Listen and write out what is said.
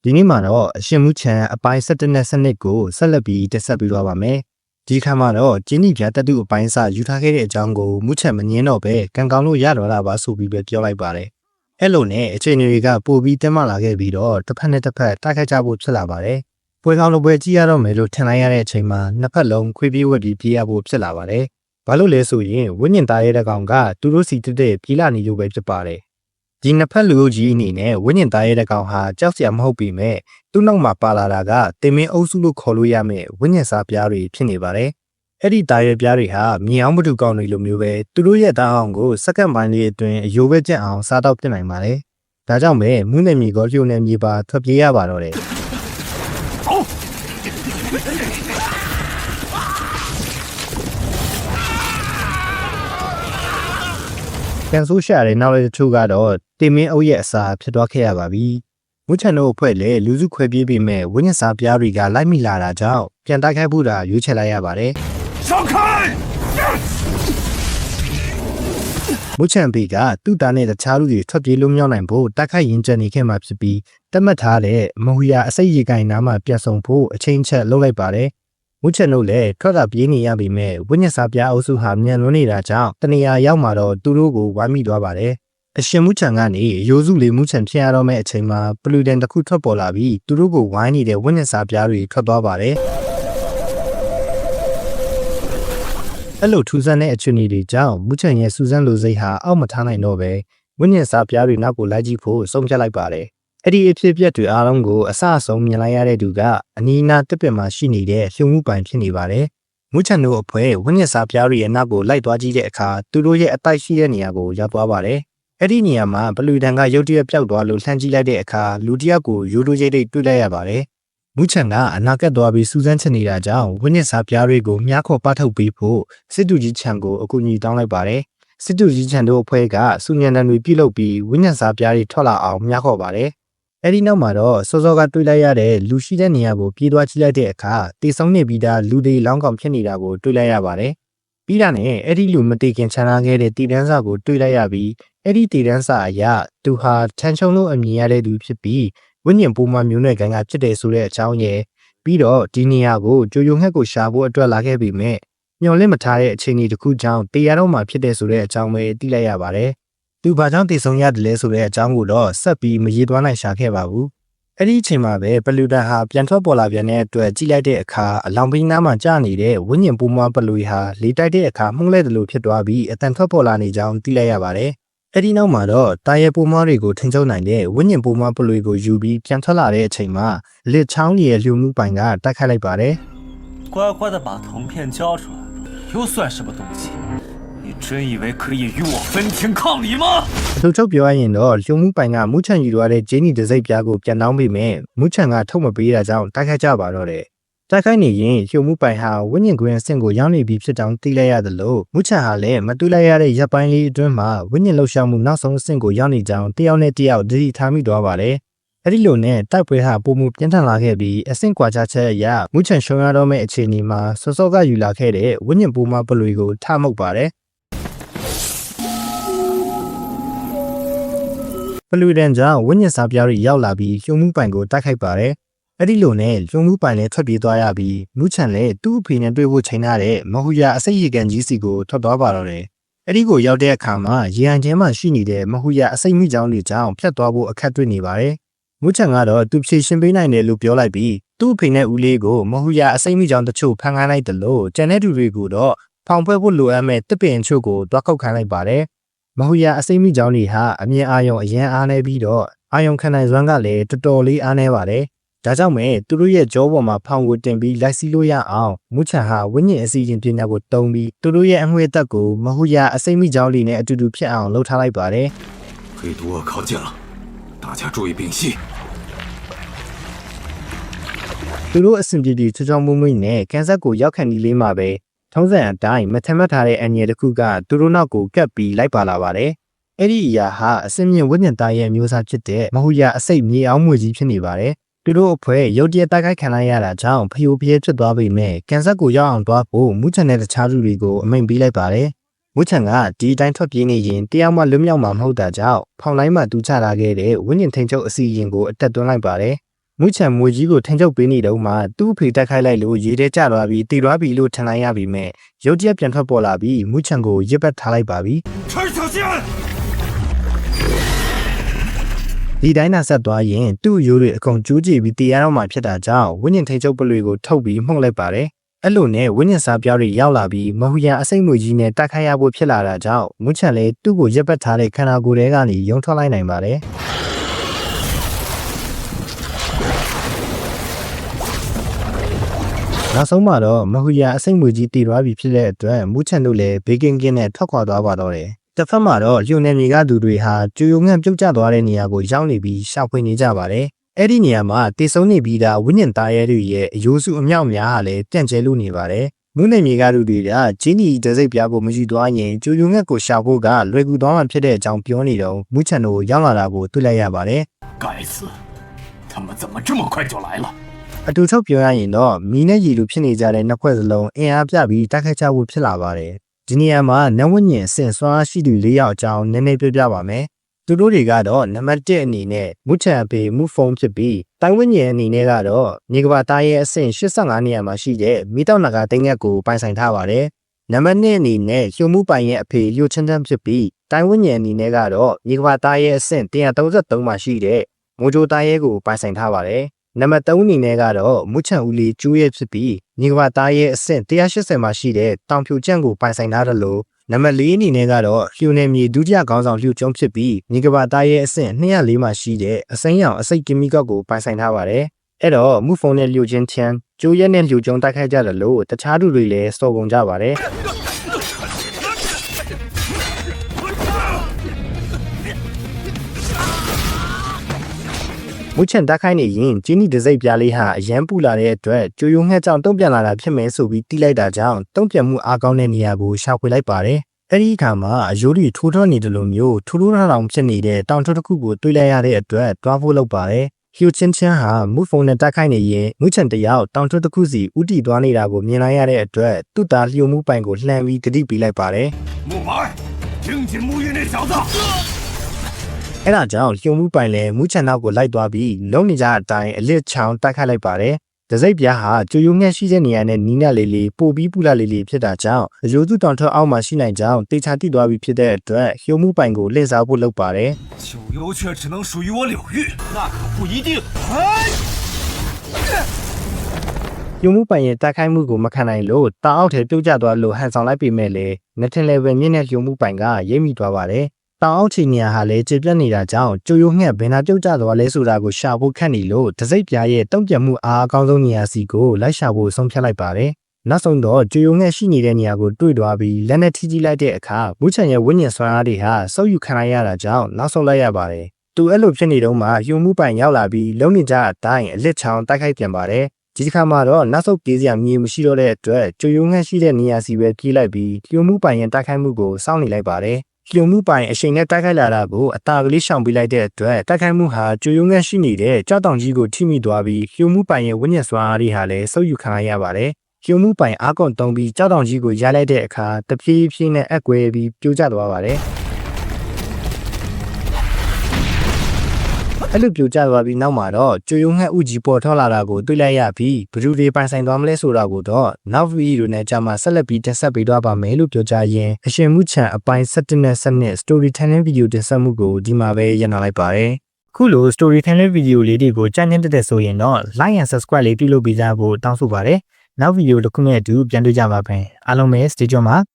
ဒီနေ့မှာတော့အရှင်မူချံအပိုင်း17နဲ့7ကိုဆက်လက်ပြီးတက်ဆက်ပြီးတော့ပါမယ်။ဒီခါမှာတော့ကျင်းနီပြတတုအပိုင်းစယူထားခဲ့တဲ့အကြောင်းကိုမူချံမငင်းတော့ပဲကံကောင်းလို့ရတော့တာပါဆိုပြီးပဲပြောလိုက်ပါတယ်။အဲ့လိုနဲ့အချိန်တွေကပို့ပြီးတက်မှလာခဲ့ပြီးတော့တစ်ဖက်နဲ့တစ်ဖက်တိုက်ခိုက်ကြဖို့ဖြစ်လာပါတယ်။ပွဲကောင်းလို့ပွဲကြည့်ရတော့မယ်လို့ထင်လိုက်ရတဲ့အချိန်မှာနှစ်ဖက်လုံးခွေးပြေးဝက်ပြီးပြေးရဖို့ဖြစ်လာပါတယ်။ဘာလို့လဲဆိုရင်ဝိညာဉ်သားရဲ့တကောင်ကသူတို့စီတက်တဲ့ပြေးလာနေလို့ပဲဖြစ်ပါတယ်။ဒီနှစ်ဖက်လူကြီးအနေနဲ့ဝိညာဉ်သားရဲ့တကောင်ဟာကြောက်စရာမဟုတ်ပေမဲ့သူ့နောက်မှာပါလာတာကတင်မင်းအုပ်စုလို့ခေါ်လို့ရမယ့်ဝိညာဉ်စားပြားတွေဖြစ်နေပါတယ်။အဲ့ဒီသားရဲ့ပြားတွေဟာမြေအောင်မတူကောင်းတွေလိုမျိုးပဲသူတို့ရဲ့သားအောင်ကိုစက္ကန့်ပိုင်းလေးအတွင်းအယိုးပဲကျက်အောင်စားတော့ပြနိုင်ပါတယ်။ဒါကြောင့်ပဲမူးနယ်မြေကောလျိုနယ်မြေပါထွက်ပြေးရပါတော့တယ်။ကန်ဆိုးရှာတဲ့နောက်လေးတစ်ချို့ကတော့တင်မင်းအုပ်ရဲ့အစာဖြစ်သွားခဲ့ရပါပြီ။မူချန်တို့အဖွဲ့လည်းလူစုခွဲပြေးပြီးမဲ့ဝိညာဉ်စားပြားတွေကလိုက်မိလာတာကြောင့်ပြန်တိုက်ခိုက်ဖို့တာရွေးချယ်လိုက်ရပါတယ်။ရှောက်ခိုင်းမူချန်ဘီကသူ့သားနဲ့တခြားလူတွေထွက်ပြေးလို့မြောက်နိုင်ဖို့တိုက်ခိုက်ရင်ကျန်နေခဲ့မှဖြစ်ပြီးတတ်မှတ်ထားတဲ့မဟူယာအစိတ်ရေကိုင်နားမှာပြန်ဆောင်ဖို့အချိန်ချက်လုပ်လိုက်ပါတယ်။မူချန်တို့လည်းထွက်လာပြေးနေရပြီမဲ့ဝိညာဉ်စားပြားအုပ်စုဟာမြန်လွန်းနေတာကြောင့်တနေရာရောက်မှာတော့သူတို့ကိုဝိုင်းမိသွားပါတယ်။အရှင်မူချန်ကနေရိုးစုလေးမူချန်ဖြစ်ရတော့မဲ့အချိန်မှာပလူဒန်တစ်ခုထွက်ပေါ်လာပြီးသူတို့ကိုဝိုင်းနေတဲ့ဝိညာဉ်စားပြားတွေထွက်သွားပါတယ်။အဲ့လိုထူးဆန်းတဲ့အခြေအနေတွေကြောင့်မူချန်ရဲ့စူဇန်လိုစိတ်ဟာအောက်မထားနိုင်တော့ပဲဝိညာဉ်စားပြားတွေနောက်ကိုလိုက်ကြည့်ဖို့ဆုံးဖြတ်လိုက်ပါတယ်။အဲ့ဒီအဖြစ်အပျက်တွေအားလုံးကိုအဆအဆုံးမြင်လိုက်ရတဲ့သူကအနီးနားတစ်ပင်မှာရှိနေတဲ့လှုံမှုပိုင်ဖြစ်နေပါတယ်။မူချန်တို့အဖွဲ့ဝိညာဉ်စားပြားတွေရဲ့နောက်ကိုလိုက်သွားကြည့်တဲ့အခါသူတို့ရဲ့အတိုက်ရှိတဲ့နေရာကိုရောက်သွားပါတယ်။အဲ့ဒီနေရာမှာဘလူဒန်ကရုတ်တရက်ပျောက်သွားလို့လှမ်းကြည့်လိုက်တဲ့အခါလူတစ်ယောက်ကိုရိုးရိုးရိပ်ရိပ်တွေ့လိုက်ရပါတယ်။မူချန်ကအနာကက်သွားပြီးစူးစမ်းချင်နေတာကြောင့်ဝိညာဉ်စားပြားတွေကိုမြားခေါ်ပထုတ်ပေးဖို့စစ်တူကြီးချန်ကိုအကူအညီတောင်းလိုက်ပါတယ်။စစ်တူကြီးချန်တို့အဖွဲ့ကစူညံတန်တွေပြုတ်လုပ်ပြီးဝိညာဉ်စားပြားတွေထွက်လာအောင်မြားခေါ်ပါတယ်။အဲ့ဒီနောက်မှာတော့စောစောကတွေ့လိုက်ရတဲ့လူရှိတဲ့နေရာကိုပြေးသွားကြည့်လိုက်တဲ့အခါတေဆုံးနေပြီးသားလူတွေလောင်းကောင်ဖြစ်နေတာကိုတွေ့လိုက်ရပါတယ်။ပြီးတာနဲ့အဲ့ဒီလူမတေခင်ချန်လာခဲ့တဲ့တီတန်းစာကိုတွေ့လိုက်ရပြီးအဲ့ဒီတီတန်းစာအရသူဟာထန်ချုံလို့အမြင်ရတဲ့သူဖြစ်ပြီးဝိညာဉ်ပိုးမမျိုးနွယ်ကန်ကဖြစ်တယ်ဆိုတဲ့အကြောင်းရဲ့ပြီးတော့ဒီနေရာကိုကြိုယုံငှက်ကိုရှာဖို့အတွက်လာခဲ့ပြီးမြဲမျော်လင့်မထားတဲ့အခြေအနေတစ်ခုကြောင့်တေရတော့မှဖြစ်တယ်ဆိုတဲ့အကြောင်းပဲသိလိုက်ရပါတယ်။သူဘာကြောင့်တည်ဆုံရတယ်လဲဆိုတဲ့အကြောင်းကိုတော့ဆက်ပြီးမရေးသွားနိုင်ရှာခဲ့ပါဘူး။အဲ့ဒီအချိန်မှာပဲပလူဒန်ဟာပြန်ထွက်ပေါ်လာပြန်တဲ့အတွက်ကြည့်လိုက်တဲ့အခါအလောင်ပင်းနားမှာကျနေတဲ့ဝိညာဉ်ပိုးမပလူဟာလေးတိုက်တဲ့အခါမှုန့်လဲတယ်လို့ဖြစ်သွားပြီးအတန်ထွက်ပေါ်လာနေကြောင်းသိလိုက်ရပါတယ်။အဲ့ဒီနောက်မှာတော့တာရဲပိုးမတွေကိုထိန်းချုပ်နိုင်တဲ့ဝိညာဉ်ပိုးမပလူကိုယူပြီးပြန်ထွက်လာတဲ့အချိန်မှာလစ်ချောင်းရဲ့လှုံမှုပိုင်ကတိုက်ခိုက်လိုက်ပါတယ်乖乖的把铜片交出来，又算什么东西？你真以为可以与我分庭抗礼吗？သူချုပ်ပြောရရင်တော့လှုံမှုပိုင်ကမူချန်ယူသွားတဲ့ဂျင်းနီတစိမ့်ပြားကိုပြန်တောင်းပေးမယ်မူချန်ကထုတ်မပေးတာကြောင့်တိုက်ခိုက်ကြပါတော့တယ်တိုက်ခိုက်နေရင်လှုံမှုပိုင်ဟာဝိညာဉ်ကွင်းအဆင့်ကိုရောက်နေပြီဖြစ်ကြောင်းသိလိုက်ရတယ်လို့မူချန်ဟာလည်းမတွေ့လိုက်ရတဲ့ရပ်ပိုင်းလေးအတွင်းမှာဝိညာဉ်လှုပ်ရှားမှုနောက်ဆုံးအဆင့်ကိုရောက်နေကြောင်းတယောက်နဲ့တယောက်သတိထားမိသွားပါတယ်အဲ့ဒီလိုနဲ့တိုက်ပွဲဟာပုံမှုပြင်းထန်လာခဲ့ပြီးအဆင့်ကွာခြားချက်အရမူချန်ရှုံရတော့မယ့်အခြေအနေမှာစောစောကယူလာခဲ့တဲ့ဝိညာဉ်ပိုးမပလွေကိုထမှုတ်ပါတယ်ပလူဒန်ကြောင့်ဝိညာဉ်စားပြားတွေရောက်လာပြီးလှုံမှုပိုင်ကိုတိုက်ခိုက်ပါတယ်အဲ့ဒီလိုနဲ့လှုံမှုပိုင်လည်းထွက်ပြေးသွားရပြီးမူချန်လည်းသူ့အဖေနဲ့တွေ့ဖို့ချိန်ထားတဲ့မဟူယာအစိတ်ရေကန်ကြီးစီကိုထွက်သွားပါတော့တယ်အဲ့ဒီကိုရောက်တဲ့အခါမှာရေဟန်ချင်းမှာရှိနေတဲ့မဟူယာအစိတ်မိချောင်းတွေကြောင့်ဖြတ်သွားဖို့အခက်တွေ့နေပါတယ်မူချန်ကတော့သူဖြေရှင်းပေးနိုင်တယ်လို့ပြောလိုက်ပြီးသူ့အဖေနဲ့ဦးလေးကိုမဟူယာအစိမ့်မိကြောင်တချို့ဖန်ခိုင်းလိုက်တယ်လို့ကျန်တဲ့သူတွေကိုတော့ဖောင်ဖွဲ့ဖို့လိုအပ်မဲ့တစ်ပင်ချို့ကိုတွားခောက်ခိုင်းလိုက်ပါတယ်မဟူယာအစိမ့်မိကြောင်တွေဟာအမြင်အာရုံအရန်အားနေပြီးတော့အာရုံခံနိုင်စွမ်းကလည်းတော်တော်လေးအားနေပါတယ်ဒါကြောင့်မဲသူတို့ရဲ့ကြောပေါ်မှာဖောင်ကိုတင်ပြီးလိုက်စီးလို့ရအောင်မူချန်ဟာဝိညာဉ်အစီအစဉ်ပညာကိုတုံးပြီးသူတို့ရဲ့အငွေအသက်ကိုမဟူယာအစိမ့်မိကြောင်လေးနဲ့အတူတူဖြစ်အောင်လုပ်ထားလိုက်ပါတယ်可以独恶靠近了，大家注意屏息。သူတို့အဆင်ပြေပြေချောချောမွေ့မွေ့နဲ့ကန်ဆက်ကိုရောက်ခံဒီလေးမှာပဲထုံးစံအတိုင်းမထမတ်ထားတဲ့အန်ရတစ်ခုကသူတို့နောက်ကိုကပ်ပြီးလိုက်ပါလာပါတယ်။အဲ့ဒီအရာဟာအစင်းမြင့်ဝိညာဉ်သားရဲ့မျိုးစားဖြစ်တဲ့မဟူယာအစိတ်မြေအောင်မွေကြီးဖြစ်နေပါတယ်။သူတို့အဖွဲ့ရုတ်တရက်တိုက်ခိုက်ခံလိုက်ရတာကြောင့်ဖျို့ဖျဲဖြစ်သွားပေမဲ့ကန်ဆက်ကိုရောက်အောင်သွားဖို့မူချန်တဲ့တခြားသူတွေကိုအမိန့်ပေးလိုက်ပါတယ်။မူချန်ကဒီအတိုင်းထွက်ပြေးနေရင်တယောက်မှလွတ်မြောက်မှာမဟုတ်တာကြောင့်ဖောင်လိုင်းမှာတူချလာခဲ့တဲ့ဝိညာဉ်ထိန်ချုပ်အစီအရင်ကိုအတက်သွင်းလိုက်ပါတယ်။ မူချန်မွေကြီးကိုထိန်ချုပ်ပေးနေတော့မှသူ့ဖေတက်ခိုက်လိုက်လို့ရေထဲကျသွားပြီးတည်သွားပြီလို့ထင်လိုက်ရပြီမဲ့ရုတ်တရက်ပြန်ထွက်ပေါ်လာပြီးမူချန်ကိုရစ်ပတ်ထားလိုက်ပါပြီ陈小剑ဒီတိုင်းသာဆက်သွားရင်သူ့ရိုးတွေအကုန်ကျိုးကြည့်ပြီးတည်ရတော့မှဖြစ်တာကြောင့်ဝိညာဉ်ထိန်ချုပ်ပလွေကိုထုတ်ပြီးမှုန့်လိုက်ပါတယ်အဲ့လိုနဲ့ဝိညာဉ်စားပြောင်းတွေရောက်လာပြီးမဟူရန်အစိမ့်မွေကြီးနဲ့တိုက်ခိုက်ရဖို့ဖြစ်လာတာကြောင့်မူချန်လည်းသူ့ကိုရစ်ပတ်ထားတဲ့ခန္ဓာကိုယ်ထဲကနေယုံထွက်လိုက်နိုင်ပါတယ်နောက်ဆုံးမှာတော့မဟူရန်အစိမ့်မွေကြီးတည်သွားပြီဖြစ်တဲ့အတွက်မူချန်တို့လည်းဘေးကင်းကင်းနဲ့ထွက်ခွာသွားပါတော့တယ်တစ်ဖက်မှာတော့လျှိုနယ်မြေကသူတွေဟာကျူယုံငံပြုတ်ကျသွားတဲ့နေရာကိုရောက်နေပြီးရှာဖွေနေကြပါတယ်အဲ့ဒီနေရာမှာတည်ဆုံးနေပြီးသားဝိညာဉ်သားရဲတွေရဲ့အယိုးစုအမြောက်များဟာလည်းပြန့်ကျဲလို့နေပါတယ်မုန်းနယ်မြေကသူတွေကဂျင်းနီဒစိတ်ပြားကိုမရှိသွားရင်ကျူယုံငံကိုရှာဖို့ကလွယ်ကူသွားမှဖြစ်တဲ့အကြောင်းပြောနေတော့မူချန်တို့ရောက်လာတာကိုတွေ့လိုက်ရပါတယ်该死他们怎么这么快就来了အတူချုပ်ပြောရရင်တော့မီးနဲ့ရီလိုဖြစ်နေကြတဲ့နှစ်ခွက်စလုံးအင်အားပြပြီးတိုက်ခိုက်ကြဖို့ဖြစ်လာပါတယ်ဒီနေရာမှာနဝဉ္ဉင်အဆင့်စွမ်းအားရှိသူ၄ယောက်အကြောင်းနည်းနည်းပြောပြပါမယ်သူတို့တွေကတော့နံပါတ်1အနေနဲ့မူချန်အပေမူဖုန်းဖြစ်ပြီးတိုင်းဝဉ္ဉင်အနေနဲ့ကတော့မြေကဘာသားရဲ့အဆင့်85နေရာမှာရှိတဲ့မိတောက်နာကတိတ်ငက်ကိုပိုင်ဆိုင်ထားပါတယ်နံပါတ်2အနေနဲ့လျှိုမှုပိုင်ရဲ့အဖေလျှိုချင်းတန်းဖြစ်ပြီးတိုင်းဝဉ္ဉင်အနေနဲ့ကတော့မြေကဘာသားရဲ့အဆင့်133မှာရှိတဲ့မိုးကြိုသားရဲ့ကိုပိုင်ဆိုင်ထားပါတယ်နံပါတ်3အနေနဲ့ကတော့မူချန်ဦးလေးကျိုးရဲဖြစ်ပြီးမြေကဘာသားရဲ့အဆင့်180မှာရှိတဲ့တောင်ဖြူကျန့်ကိုပိုင်ဆိုင်ထားတယ်လို့နံပါတ်4အနေနဲ့ကတော့လျှိုနယ်မြေဒုတိယခေါင်းဆောင်လျှိုကျုံးဖြစ်ပြီးမြေကဘာသားရဲ့အဆင့်204မှာရှိတဲ့အစိမ်းရောင်အစိတ်ကီမီကောက်ကိုပိုင်ဆိုင်ထားပါတယ်အဲ့တော့မူဖုံနဲ့လျှိုချင်းချန်ကျိုးရဲနဲ့လျှိုကျုံးတိုက်ခိုက်ကြတယ်လို့တခြားသူတွေလည်းစော်ကုန်ကြပါတယ်မူချန်တိုက်ခိုက်နေရင်ဂျင်းနီဒစိတ်ပြားလေးဟာအရန်ပူလာတဲ့အတွက်ကျိုးယုံငှက်ကြောင့်တုံ့ပြန်လာတာဖြစ်မယ်ဆိုပြီးတီးလိုက်တာကြောင့်တုံ့ပြန်မှုအားကောင်းတဲ့နေရာကိုရှာဖွေလိုက်ပါတယ်။အဲဒီအခါမှာအယိုးတွေထိုးထွန်းနေတယ်လို့မျိုးထိုးထောင်ဖြစ်နေတဲ့တောင်ထွတ်တစ်ခုကိုတွေးလိုက်ရတဲ့အတွက်တွားဖို့လုပ်ပါတယ်။ဟီယိုချင်းချန်ဟာမူဖုံနဲ့တိုက်ခိုက်နေရင်မူချန်တယောက်တောင်ထွတ်တစ်ခုစီဥတီသွားနေတာကိုမြင်လိုက်ရတဲ့အတွက်သူ့သားလျှိုမှုပိုင်ကိုလှမ်းပြီးတတိပေးလိုက်ပါတယ်“木马，听紧木鱼那小子！”အဲ့ဒါကြောင့်လျှိုမှုပိုင်လဲမူချန်နောက်ကိုလိုက်သွားပြီးလုံးနေကြအတိုင်းအလစ်ချောင်းတိုက်ခိုက်လိုက်ပါတယ်။ဒစိတ်ပြားဟာကျူယုံငှက်ရှိတဲ့နေရာနဲ့နီးနာလေးလေးပို့ပြီးပူလာလေးလေးဖြစ်တာကြောင့်အယိုးစုတောင်ထွက်အောက်မှာရှိနိုင်ကြောင်းတေချာတိသွားပြီးဖြစ်တဲ့အတွက်လျှိုမှုပိုင်ကိုလှည့်စားဖို့လုပ်ပါတယ်“九幽却只能属于我柳玉，那可不一定。”လျှိုမှုပိုင်ရဲ့တိုက်ခိုက်မှုကိုမခံနိုင်လို့တာအောက်ထဲပြုတ်ကျသွားလို့ဟန်ဆောင်လိုက်ပေမဲ့လည်းနှစ်ထင်လည်းပဲမြင့်တဲ့လျှိုမှုပိုင်ကရိပ်မိသွားပါတယ်။တောင်အောက်ချီနေရာဟာလည်းကျေပြတ်နေတာကြောင့်ကျိုယိုငှက်ဘယ်နာပြုတ်ကျသွားလဲဆိုတာကိုရှာဖို့ခက်နေလို့ဒစိတ်ပြားရဲ့တုံ့ပြန်မှုအားအကောင်းဆုံးနေရာစီကိုလိုက်ရှာဖို့ဆုံးဖြတ်လိုက်ပါတယ်။နောက်ဆုံးတော့ကျိုယိုငှက်ရှိနေတဲ့နေရာကိုတွေ့သွားပြီးလက်နဲ့ထိကြည့်လိုက်တဲ့အခါမူချန်ရဲ့ဝိညာဉ်စွမ်းအားတွေဟာစုပ်ယူခံလိုက်ရတာကြောင့်နောက်ဆုံးလိုက်ရပါတယ်။သူအဲ့လိုဖြစ်နေတော့မှဟျိုမှုပိုင်ရောက်လာပြီးလုံးနေကြအတိုင်းအလစ်ချောင်းတိုက်ခိုက်ပြန်ပါတယ်။ဒီတစ်ခါမှာတော့နောက်ဆုတ်ပြေးစရာမြေမရှိတော့တဲ့အတွက်ကျိုယိုငှက်ရှိတဲ့နေရာစီပဲပြေးလိုက်ပြီးလျှိုမှုပိုင်ရဲ့တိုက်ခိုက်မှုကိုစောင့်နေလိုက်ပါတယ်။လျှိုမှုပိုင်အချိန်နဲ့တိုက်ခိုက်လာတာကိုအသာကလေးရှောင်ပေးလိုက်တဲ့အတွက်တိုက်ခိုက်မှုဟာကျိုယုံငှက်ရှိနေတဲ့ကြောက်တောင်ကြီးကိုထိမိသွားပြီးလျှိုမှုပိုင်ရဲ့ဝိညာဉ်စွမ်းအားတွေဟာလည်းဆုပ်ယူခံရပါတယ်။လျှိုမှုပိုင်အားကုန်တုံးပြီးကြောက်တောင်ကြီးကိုရိုက်လိုက်တဲ့အခါတပြေးပြေးနဲ့အက်ကွဲပြီးပြိုကျသွားပါတယ်။အဲ့လိုပြိုကျသွားပြီးနောက်မှာတော့ကျိုယုံငှက်ဥကြီးပေါ်ထွက်လာတာကိုတွေ့လိုက်ရပြီးဘယ်သူတွေပိုင်ဆိုင်သွားမလဲဆိုတာကိုတော့နောက်ဗီဒီယိုနဲ့ကြာမှဆက်လက်ပြီးတင်ဆက်ပေးသွားပါမယ်လို့ပြောကြရင်အရှင်မှုချန်အပိုင်း17နဲ့17 storytelling video တင်ဆက်မှုကိုဒီမှာပဲရပ်နားလိုက်ပါတယ်။ခုလို storytelling video လေးတွေကိုကြိုက်နေတဲ့ဆိုရင်တော့ like and subscribe လေးပြုလုပ်ပေးကြဖို့တောင်းဆိုပါတယ်။နောက်ဗီဒီယိုတစ်ခုနဲ့အတူပြန်တွေ့ကြပါမယ်။အားလုံးပဲ stay tuned ပါ။